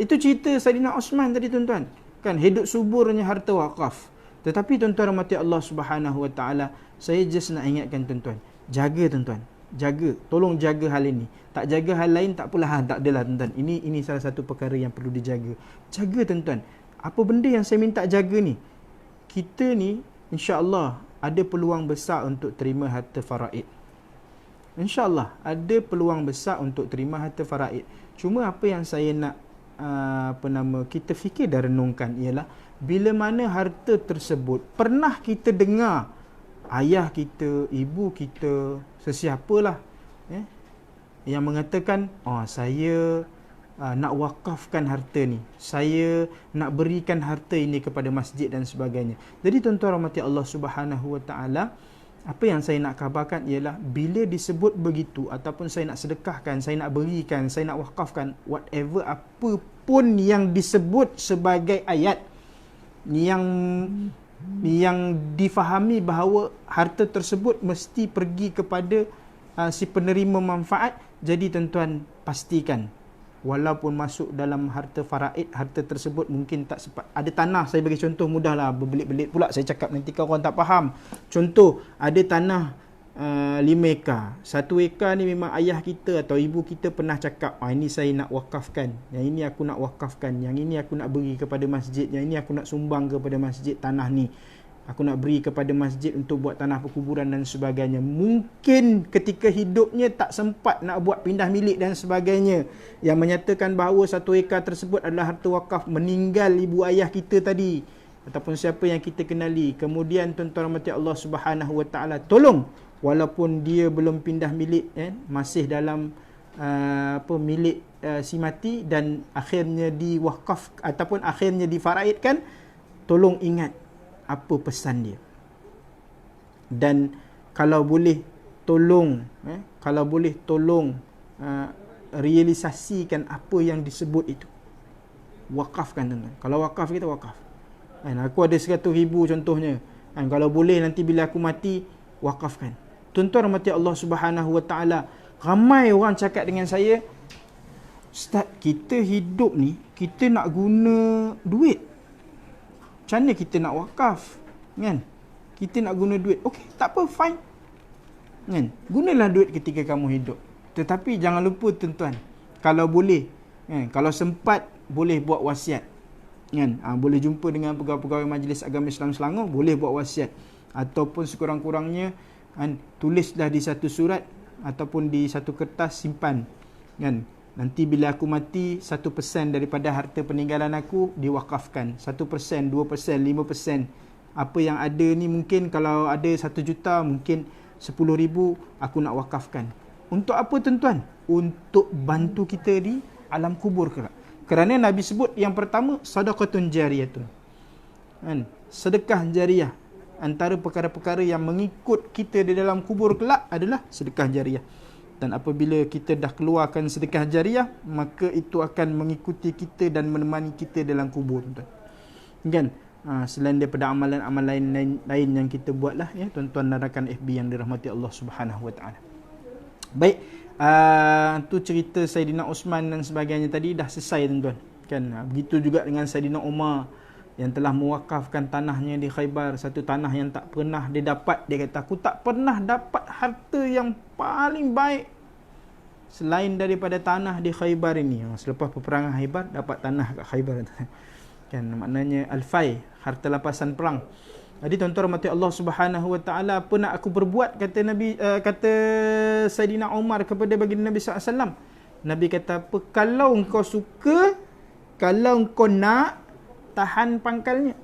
Itu cerita Saidina Osman tadi tuan-tuan, kan, hidup suburnya harta wakaf. Tetapi tuan-tuan rahmati Allah Subhanahu Wa Taala, saya just nak ingatkan tuan-tuan, jaga tuan-tuan, jaga, tolong jaga hal ini. Tak jaga hal lain tak apalah, tak adalah tuan-tuan. Ini salah satu perkara yang perlu dijaga. Jaga tuan-tuan. Apa benda yang saya minta jaga ni? Kita ni insya-Allah ada peluang besar untuk terima harta faraid. InsyaAllah ada peluang besar untuk terima harta faraid. Cuma apa yang saya nak kita fikir dan renungkan ialah, bila mana harta tersebut pernah kita dengar ayah kita, ibu kita, sesiapalah yang mengatakan, saya nak wakafkan harta ni, saya nak berikan harta ini kepada masjid dan sebagainya. Jadi tuan-tuan rahmati Allah Subhanahu Wa Taala, apa yang saya nak khabarkan ialah, bila disebut begitu, ataupun saya nak sedekahkan, saya nak berikan, saya nak wakafkan, whatever, apa pun yang disebut sebagai ayat yang difahami bahawa harta tersebut mesti pergi kepada si penerima manfaat. Jadi tuan-tuan pastikan, walaupun masuk dalam harta faraid, harta tersebut mungkin tak sempat. Ada tanah, saya bagi contoh mudahlah, berbelit-belit pula saya cakap, nanti orang tak faham. Contoh, ada tanah 5 ekar. 1 ekar ni memang ayah kita atau ibu kita pernah cakap, ini saya nak wakafkan, yang ini aku nak wakafkan, yang ini aku nak beri kepada masjid, yang ini aku nak sumbang kepada masjid, tanah ni aku nak beri kepada masjid untuk buat tanah perkuburan dan sebagainya. Mungkin ketika hidupnya tak sempat nak buat pindah milik dan sebagainya, yang menyatakan bahawa 1 ekar tersebut adalah harta wakaf meninggal ibu ayah kita tadi, ataupun siapa yang kita kenali. Kemudian tuan-tuan rahmati Allah Subhanahu Wa Taala, tolong, walaupun dia belum pindah milik, masih dalam milik si mati, dan akhirnya diwakaf ataupun akhirnya difaraidkan, tolong ingat apa pesan dia. Dan kalau boleh tolong realisasikan apa yang disebut itu. Wakafkan tuan-tuan. Kalau wakaf, kita wakaf. Aku ada 100,000 contohnya. Kalau boleh nanti bila aku mati, wakafkan. Tuan-tuan rahmati Allah Subhanahu Wa Taala, ramai orang cakap dengan saya, Ustaz, kita hidup ni, kita nak guna duit, macam mana kita nak wakaf, kan? Kita nak guna duit. Okey, tak apa, fine, kan? Gunalah duit ketika kamu hidup. Tetapi jangan lupa tuan-tuan, kalau boleh, kan, kalau sempat, boleh buat wasiat, kan? Boleh jumpa dengan pegawai-pegawai Majlis Agama Islam Selangor, boleh buat wasiat, ataupun sekurang-kurangnya, kan, tulislah di satu surat ataupun di satu kertas, simpan, kan? Nanti bila aku mati, 1% daripada harta peninggalan aku diwakafkan. 1%, 2%, 5%. Apa yang ada ni, mungkin kalau ada 1 juta, mungkin 10,000 aku nak wakafkan. Untuk apa tuan-tuan? Untuk bantu kita di alam kubur kelak. Kerana Nabi sebut yang pertama, sadaqatun jariyatun, kan? Sedekah jariah. Antara perkara-perkara yang mengikut kita di dalam kubur kelak adalah sedekah jariah. Dan apabila kita dah keluarkan sedekah jariah, maka itu akan mengikuti kita dan menemani kita dalam kubur, tuan-tuan. Kan? Selain daripada amalan-amalan lain yang kita buatlah, ya, tuan-tuan dan rakan FB yang dirahmati Allah Subhanahu Wa Taala. Baik, tu cerita Saidina Osman dan sebagainya tadi dah selesai, tuan-tuan. Kan? Begitu juga dengan Saidina Umar yang telah mewakafkan tanahnya di Khaybar, satu tanah yang tak pernah dia dapat. Dia kata, aku tak pernah dapat harta yang paling baik selain daripada tanah di Khaybar ini. Selepas peperangan Khaybar dapat tanah kat Khaybar kan, maknanya al-fai, harta lapasan perang. Jadi tuan-tuan rahmati Allah Subhanahu wa taala, apa nak aku perbuat, kata Nabi, kata Saidina Umar kepada baginda Nabi SAW. Nabi kata apa? Kalau engkau suka, kalau engkau nak, tahan pangkalnya,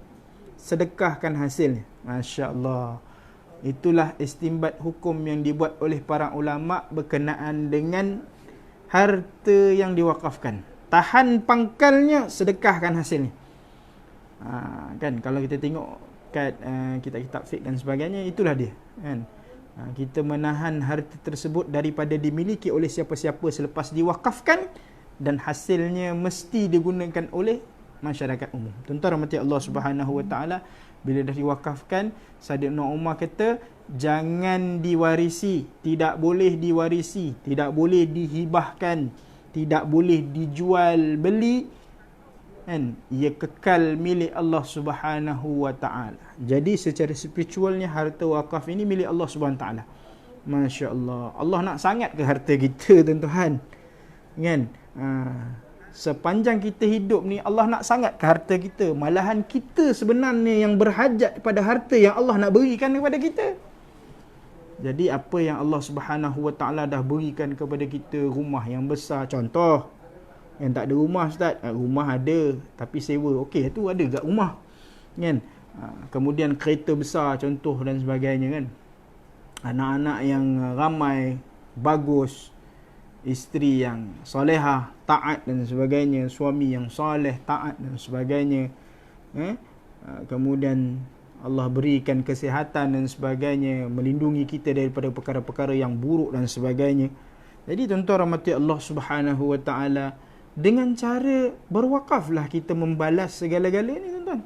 sedekahkan hasilnya. Masya-Allah. Itulah istinbat hukum yang dibuat oleh para ulama berkenaan dengan harta yang diwakafkan. Tahan pangkalnya, sedekahkan hasilnya. Kan kalau kita tengok kat kitab-kitab fiqh dan sebagainya, itulah dia kan. Kita menahan harta tersebut daripada dimiliki oleh siapa-siapa selepas diwakafkan, dan hasilnya mesti digunakan oleh masyarakat umum. Tuan-tuan rahmati Allah Subhanahu wa taala, bila dah diwakafkan, Saidina Umar kata jangan diwarisi, tidak boleh diwarisi, tidak boleh dihibahkan, tidak boleh dijual beli, kan, ia kekal milik Allah Subhanahu wa taala. Jadi secara spiritualnya harta wakaf ini milik Allah Subhanahu wa taala. Masya-Allah. Allah nak sangat ke harta kita, tuan-tuan? Kan? Sepanjang kita hidup ni, Allah nak sangat ke harta kita. Malahan kita sebenarnya yang berhajat pada harta yang Allah nak berikan kepada kita. Jadi apa yang Allah Subhanahu wa taala dah berikan kepada kita, rumah yang besar contoh. Yang tak ada rumah, Ustaz, rumah ada tapi sewa, okey, tu ada kat rumah kan. Kemudian kereta besar contoh dan sebagainya kan. Anak-anak yang ramai, bagus, isteri yang solehah, taat dan sebagainya, suami yang soleh, taat dan sebagainya. Kemudian Allah berikan kesihatan dan sebagainya, melindungi kita daripada perkara-perkara yang buruk dan sebagainya. Jadi tuan-tuan rahmati Allah Subhanahu wa taala, dengan cara berwakaflah kita membalas segala-galanya ni, tuan-tuan.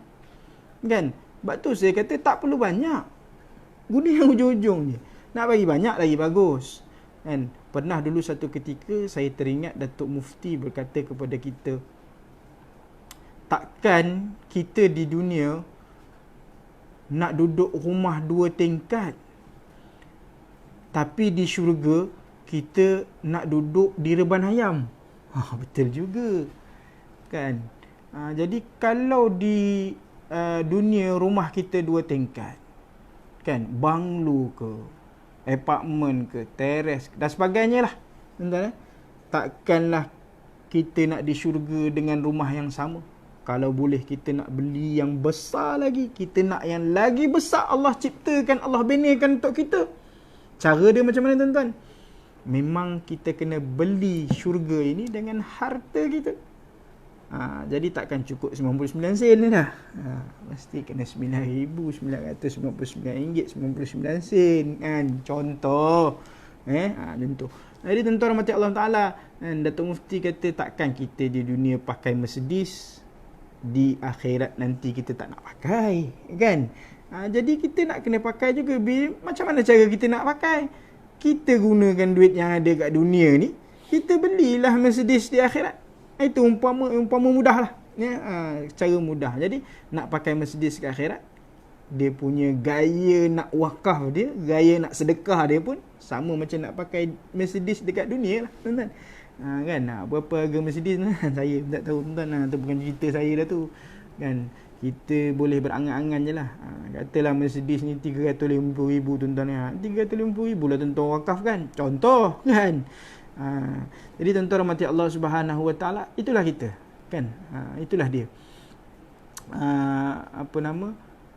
Kan? Sebab tu saya kata tak perlu banyak. Guna yang ujung-ujung je. Nak bagi banyak lagi bagus. Kan? Pernah dulu satu ketika saya teringat Datuk Mufti berkata kepada kita, takkan kita di dunia nak duduk rumah 2 tingkat, tapi di syurga kita nak duduk di reban ayam. Betul juga kan. Jadi kalau di dunia rumah kita 2 tingkat kan, banglo ke, apartmen ke, teres dan sebagainya lah, tuan-tuan, takkanlah kita nak di syurga dengan rumah yang sama. Kalau boleh kita nak beli yang besar lagi, kita nak yang lagi besar. Allah ciptakan, Allah binakan untuk kita. Cara dia macam mana, tuan-tuan? Memang kita kena beli syurga ini dengan harta kita. Jadi takkan cukup 99 sen ni dah. Mesti kena RM9,999.99 sen kan. Contoh. Macam tu. Jadi tuan-tuan rahmati Allah Ta'ala, Datuk Mufti kata takkan kita di dunia pakai Mercedes, di akhirat nanti kita tak nak pakai kan. Jadi kita nak kena pakai juga. Macam mana cara kita nak pakai? Kita gunakan duit yang ada kat dunia ni, kita belilah Mercedes di akhirat. Itu umpama mudah lah ya, cara mudah. Jadi nak pakai Mercedes kat akhirat, dia punya gaya nak wakaf dia, gaya nak sedekah dia pun sama macam nak pakai Mercedes dekat dunia lah, tuan-tuan. Kan, berapa harga Mercedes saya tak tahu, tuan-tuan. Itu bukan cerita saya dah tu kan. Kita boleh berangan-angan je lah. Katalah Mercedes ni 350,000, tuan-tuan. 350,000 lah tuan-tuan wakaf kan. Contoh kan. Jadi tuan-tuan rahmati Allah Subhanahu wa taala, itulah kita kan. Itulah dia.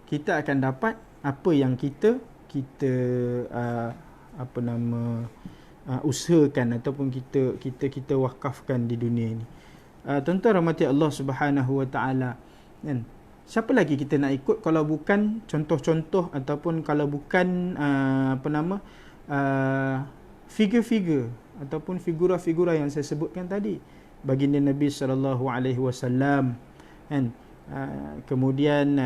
Kita akan dapat apa yang kita usahakan ataupun kita wakafkan di dunia ini. Tuan-tuan rahmati Allah Subhanahu wa taala kan. Siapa lagi kita nak ikut kalau bukan contoh-contoh ataupun kalau bukan figure-figure ataupun figura-figura yang saya sebutkan tadi. Baginda Nabi sallallahu alaihi wasallam kan. Kemudian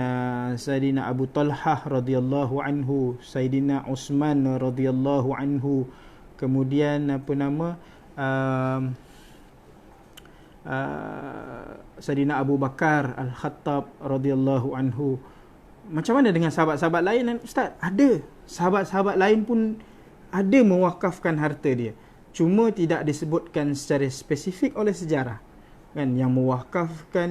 Saidina Abu Talhah radhiyallahu anhu, Saidina Uthman radhiyallahu anhu, kemudian Saidina Abu Bakar Al-Khattab radhiyallahu anhu. Macam mana dengan sahabat-sahabat lain, Ustaz? Ada. Sahabat-sahabat lain pun ada mewakafkan harta dia. cuma tidak disebutkan secara spesifik oleh sejarah, kan, yang mewakafkan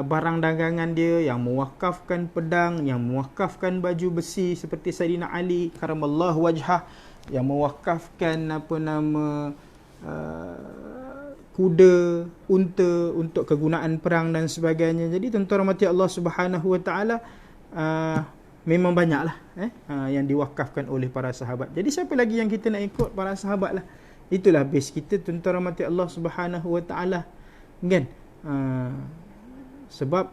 barang dagangan dia, yang mewakafkan pedang, yang mewakafkan baju besi seperti Saidina Ali karamallahu wajhah, yang mewakafkan kuda, unta untuk kegunaan perang dan sebagainya. Jadi tuan-tuan rahmati Allah Subhanahu wa taala, memang banyaklah yang diwakafkan oleh para sahabat. Jadi siapa lagi yang kita nak ikut? Para sahabat lah. Itulah base kita, tuan-tuan rahmati Allah Subhanahu wa taala, kan? Sebab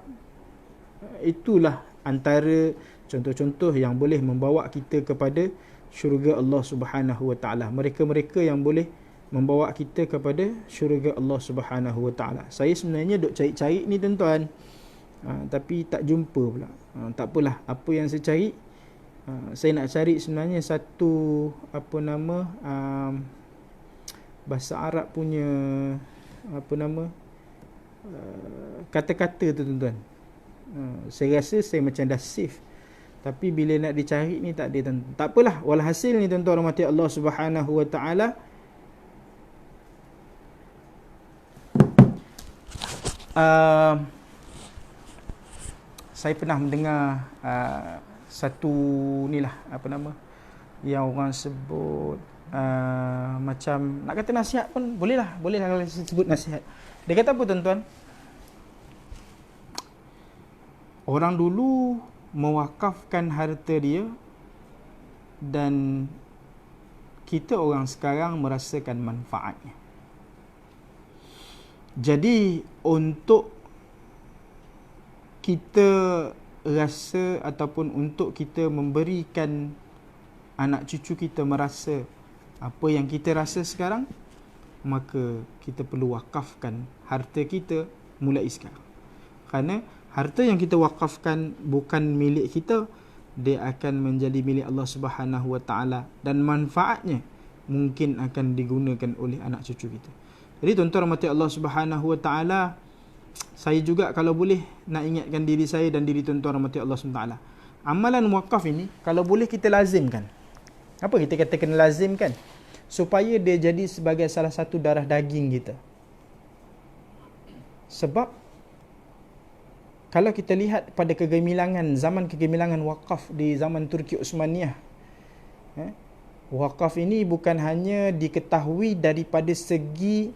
itulah antara contoh-contoh yang boleh membawa kita kepada syurga Allah Subhanahu wa taala. Mereka-mereka yang boleh membawa kita kepada syurga Allah Subhanahu wa taala. Saya sebenarnya duk cari-cari ni tuan-tuan, tapi tak jumpa pula. Tak apalah, apa yang saya cari, saya nak cari sebenarnya satu bahasa Arab punya kata-kata tu tuan-tuan. Saya rasa saya macam dah save, tapi bila nak dicari ni tak ada tuan-tuan. Tak apalah, walhasil ni tuan-tuan rahmati Allah Subhanahu wa taala, saya pernah mendengar satu nilah yang orang sebut macam nak kata nasihat pun bolehlah kalau sebut nasihat. Dia kata apa tuan-tuan? Orang dulu mewakafkan harta dia, dan kita orang sekarang merasakan manfaatnya. Jadi untuk kita rasa ataupun untuk kita memberikan anak cucu kita merasa apa yang kita rasa sekarang, maka kita perlu wakafkan harta kita mulai sekarang. Kerana harta yang kita wakafkan bukan milik kita, dia akan menjadi milik Allah Subhanahu wa taala, dan manfaatnya mungkin akan digunakan oleh anak cucu kita. Jadi tuan-tuan rahmati Allah Subhanahu wa taala, saya juga kalau boleh nak ingatkan diri saya dan diri tuan-tuan rahmati Allah Subhanahu wa taala, amalan wakaf ini kalau boleh kita lazimkan. Apa kita katakan lazimkan? Supaya dia jadi sebagai salah satu darah daging kita. Sebab kalau kita lihat pada zaman kegemilangan wakaf di zaman Turki Osmaniyah, wakaf ini bukan hanya diketahui daripada segi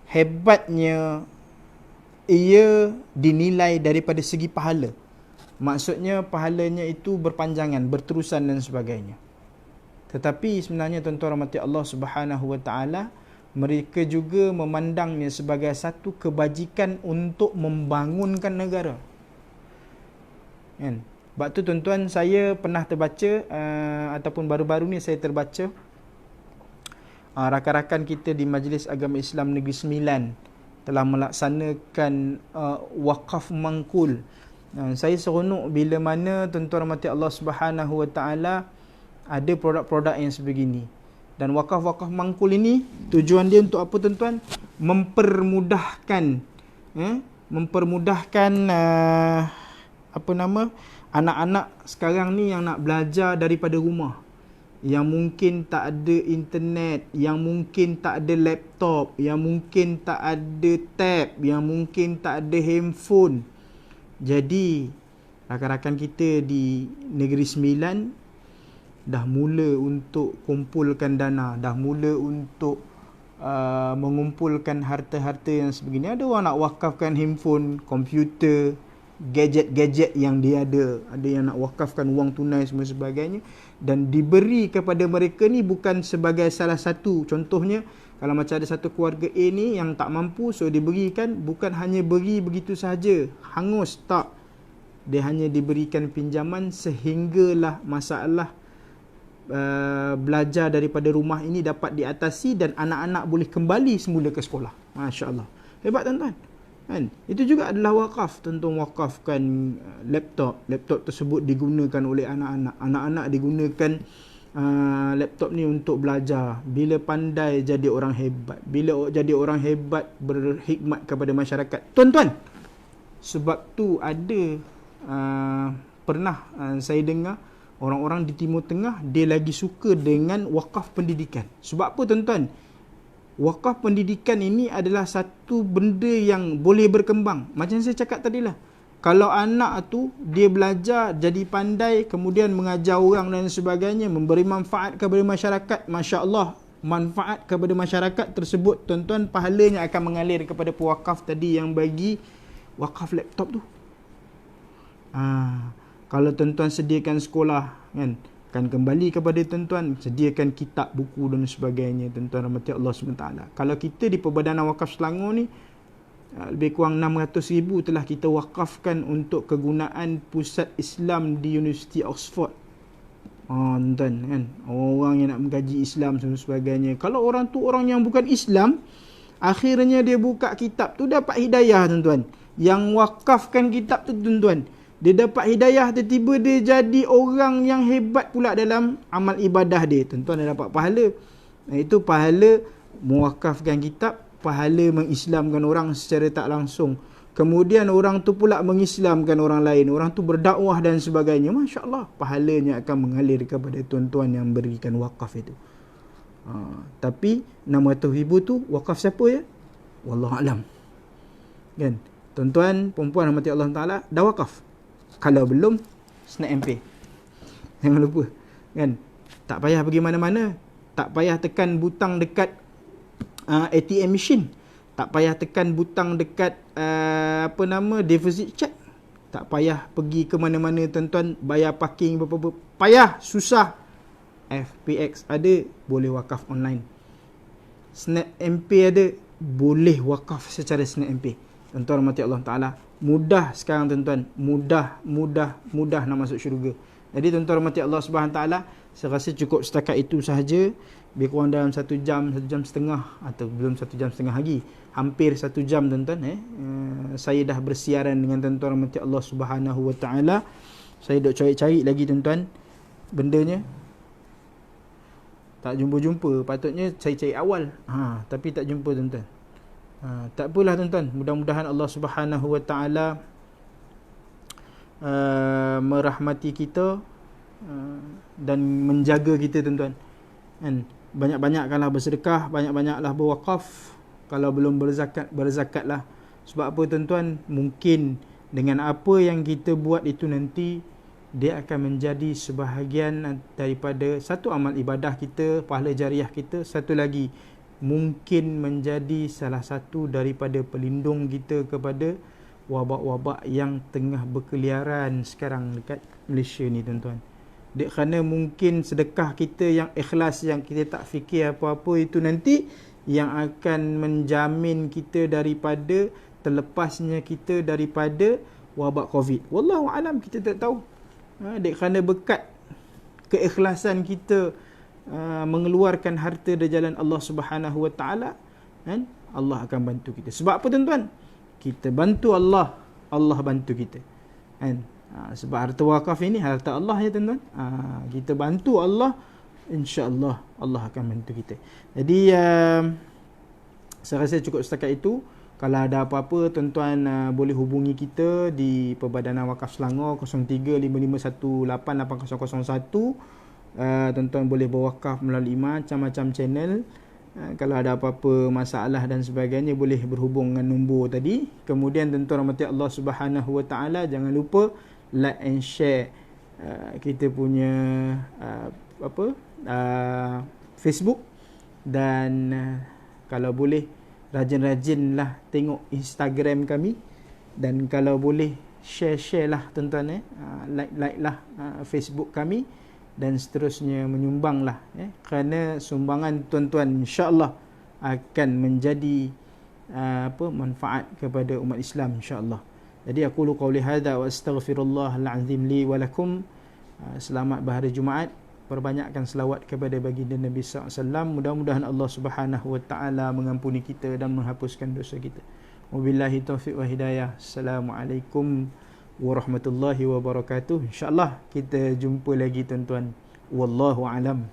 hebatnya, ia dinilai daripada segi pahala. Maksudnya pahalanya itu berpanjangan, berterusan dan sebagainya. Tetapi sebenarnya tuan-tuan rahmati Allah Subhanahu wa taala, mereka juga memandangnya sebagai satu kebajikan untuk membangunkan negara. Kan? Sebab tu tuan-tuan, saya pernah terbaca ataupun baru-baru ni saya terbaca rakan-rakan kita di Majlis Agama Islam Negeri Sembilan telah melaksanakan wakaf mangkul. Saya seronok bila mana tuan-tuan rahmati Allah Subhanahu wa taala ada produk-produk yang sebegini. Dan wakaf-wakaf mangkul ini tujuan dia untuk apa tuan-tuan? Mempermudahkan anak-anak sekarang ni yang nak belajar daripada rumah, yang mungkin tak ada internet, yang mungkin tak ada laptop, yang mungkin tak ada tab, yang mungkin tak ada handphone. Jadi rakan-rakan kita di Negeri Sembilan dah mula untuk kumpulkan dana, dah mula untuk mengumpulkan harta-harta yang sebegini. Ada orang nak wakafkan handphone, komputer, gadget-gadget yang dia ada. Ada yang nak wakafkan wang tunai semua sebagainya, dan diberi kepada mereka ni bukan sebagai salah satu. Contohnya kalau macam ada satu keluarga A ni yang tak mampu, so diberikan, bukan hanya beri begitu sahaja, hangus, tak. Dia hanya diberikan pinjaman sehinggalah masalah belajar daripada rumah ini dapat diatasi dan anak-anak boleh kembali semula ke sekolah. Masya Allah, hebat tuan-tuan, kan? Itu juga adalah wakaf. Tuan-tuan wakafkan laptop tersebut digunakan oleh anak-anak digunakan laptop ni untuk belajar. Bila pandai jadi orang hebat, bila jadi orang hebat berkhidmat kepada masyarakat. Tuan-tuan, sebab tu ada pernah saya dengar Orang-orang di Timur Tengah dia lagi suka dengan wakaf pendidikan. Sebab apa tuan-tuan? Wakaf pendidikan ini adalah satu benda yang boleh berkembang. Macam saya cakap tadilah. Kalau anak tu dia belajar jadi pandai, kemudian mengajar orang dan sebagainya, memberi manfaat kepada masyarakat, masya-Allah, manfaat kepada masyarakat tersebut, tuan-tuan, pahalanya akan mengalir kepada pewakaf tadi yang bagi wakaf laptop tu. Kalau tuan-tuan sediakan sekolah kan kembali kepada tuan-tuan, sediakan kitab, buku dan sebagainya, tuan-tuan rahmati Allah SWT. Kalau kita di Perbadanan Wakaf Selangor ni, lebih kurang 600,000 telah kita wakafkan untuk kegunaan pusat Islam di Universiti Oxford. Tuan-tuan kan, orang yang nak mengkaji Islam dan sebagainya. Kalau orang tu orang yang bukan Islam, akhirnya dia buka kitab tu dapat hidayah, tuan-tuan. Yang wakafkan kitab tu, tuan-tuan, dia dapat hidayah, tiba-tiba dia jadi orang yang hebat pula dalam amal ibadah dia. Tuan-tuan dia dapat pahala. Itu pahala mewakafkan kitab, pahala mengislamkan orang secara tak langsung. Kemudian orang tu pula mengislamkan orang lain, orang tu berdakwah dan sebagainya. Masya Allah, pahalanya akan mengalir kepada tuan-tuan yang berikan wakaf itu. Tapi 600,000 tu wakaf siapa ya? Wallahualam. Kan? Tuan-tuan, perempuan rahmati Allah Ta'ala dah wakaf. Kalau belum, snap MP. Jangan lupa. Kan? Tak payah pergi mana-mana. Tak payah tekan butang dekat ATM machine. Tak payah tekan butang dekat deposit check. Tak payah pergi ke mana-mana, tuan-tuan, bayar parking berapa-apa. Payah, susah. FPX ada, boleh wakaf online. Snap MP ada, boleh wakaf secara Snap MP. Tuan-tuan rahmati Allah Ta'ala, mudah sekarang, tuan-tuan. Mudah nak masuk syurga. Jadi tuan-tuan rahmati Allah Subhanahu Ta'ala, saya rasa cukup setakat itu sahaja. Lebih kurang dalam 1 jam, 1 jam setengah, atau belum 1 jam setengah lagi, hampir 1 jam, tuan-tuan. Saya dah bersiaran dengan tuan-tuan rahmati Allah Subhanahu Wa Ta'ala. Saya duk cari-cari lagi, tuan-tuan, bendanya. Tak jumpa-jumpa. Patutnya saya cari awal. Tapi tak jumpa, tuan-tuan. Tak apalah, tuan-tuan. Mudah-mudahan Allah Subhanahu Wa Ta'ala merahmati kita dan menjaga kita, tuan-tuan. Banyak-banyakkanlah bersedekah, banyak-banyaklah berwakaf. Kalau belum berzakatlah. Sebab apa, tuan-tuan? Mungkin dengan apa yang kita buat itu nanti, dia akan menjadi sebahagian daripada satu amal ibadah kita, pahala jariah kita. Satu lagi, mungkin menjadi salah satu daripada pelindung kita kepada wabak-wabak yang tengah berkeliaran sekarang dekat Malaysia ni, tuan-tuan. Kerana mungkin sedekah kita yang ikhlas, yang kita tak fikir apa-apa, itu nanti yang akan menjamin kita daripada terlepasnya kita daripada wabak COVID. Wallahualam, kita tak tahu. Kerana berkat keikhlasan kita mengeluarkan harta dari jalan Allah Subhanahu Wa Ta'ala, Allah akan bantu kita. Sebab apa, tuan-tuan? Kita bantu Allah, Allah bantu kita. Sebab harta wakaf ini harta Allah, ya, tuan-tuan. Kita bantu Allah, insya-Allah Allah akan bantu kita. Jadi saya rasa cukup setakat itu. Kalau ada apa-apa, tuan-tuan boleh hubungi kita di Perbadanan Wakaf Selangor 0355188001. Tuan-tuan boleh berwakaf melalui macam-macam channel. Kalau ada apa-apa masalah dan sebagainya, boleh berhubung dengan nombor tadi. Kemudian tuan-tuan rahmati Allah Subhanahu Wa Ta'ala, jangan lupa like and share kita punya Facebook. Dan kalau boleh, rajin-rajinlah tengok Instagram kami. Dan kalau boleh, share lah, tuan-tuan, like lah Facebook kami. Dan seterusnya menyumbanglah, kerana sumbangan tuan-tuan insya-Allah akan menjadi manfaat kepada umat Islam, insya-Allah. Jadi aku qauli hadza wa astaghfirullahal azim li wa lakum. Selamat berhari Jumaat. Perbanyakkan selawat kepada baginda Nabi sallallahu alaihi wasallam. Mudah-mudahan Allah Subhanahu Wa Ta'ala mengampuni kita dan menghapuskan dosa kita. Wabillahi taufiq wa hidayah. Assalamualaikum warahmatullahi wabarakatuh. InsyaAllah kita jumpa lagi, tuan-tuan. Wallahu alam.